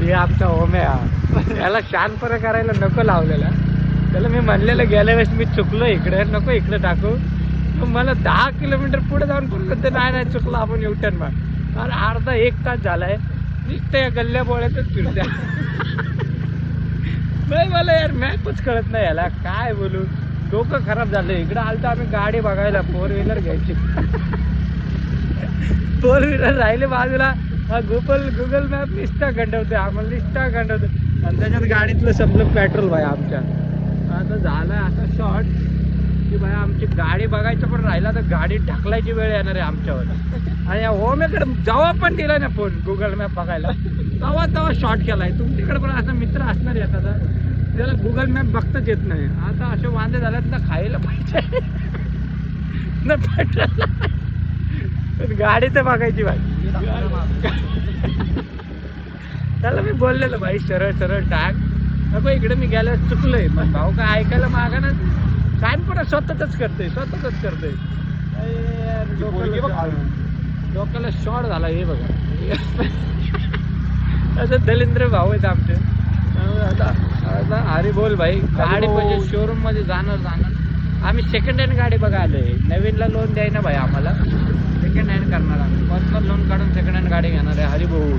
हे आमचा ओम्या, याला शांतपणे करायला नको लावलेला. त्याला मी म्हणलेलं गेल्या वेळेस मी चुकलो इकडे, नको इकडे टाकू. मग मला 10 किलोमीटर पुढे जाऊन पण म्हणते नाही चुकलं, आपण युटर्न मार. अरे अर्धा 1 तास झालाय नुसतं या गल्ल्या बोळ्यातच फिरत्या. नाही मला यार मॅपच कळत नाही याला, काय बोलू. डोकं खराब झालं. इकडं आलं तर आम्ही गाडी बघायला 4 व्हीलर घ्यायची. 4 व्हीलर राहिले बाजूला. हा गुगल मॅप निस्ता गंडवते आम्हाला, निस्ता गंडवते. आणि त्याच्यात गाडीतलं संपलं पेट्रोल भाई आमच्या. आता झालाय असा शॉर्ट की भाई आमची गाडी बघायचं पण राहिला तर गाडी ढकलायची वेळ येणार आहे आमच्यावर. आणि या ओम्याकडे जेव्हा पण दिला ना फोन गुगल मॅप बघायला, तेव्हा शॉर्ट केलाय. तुमच्याकडे पण असा मित्र असणार आहे एखादा, त्याला गुगल मॅप बघताच येत नाही. आता असे वांदे झाल्यात ना, खायला पाहिजे ना पेट्रोल, पण गाडी तर बघायची भाई. त्याला मी बोललेलं भाई सरळ सरळ टाक नको इकडे, मी गेल्यावर चुकलोय. पण भाऊ काय ऐकायला मागा ना, काय पण स्वतःच करतोय. डोक्याला शॉर्ट झाला हे बघा. असं दलिंद्र भाऊ आहेत आमचे. आता अरे बोल भाई, गाडी म्हणजे शोरूम मध्ये जाणार. आम्ही सेकंड हँड गाडी बघा आलोय. नवीनला लोन द्याय ना भाई आम्हाला, सेकंड हँड करणार आम्ही. पर्सनल लोन काढून सेकंड हँड गाडी घेणार आहे. हरी बोल.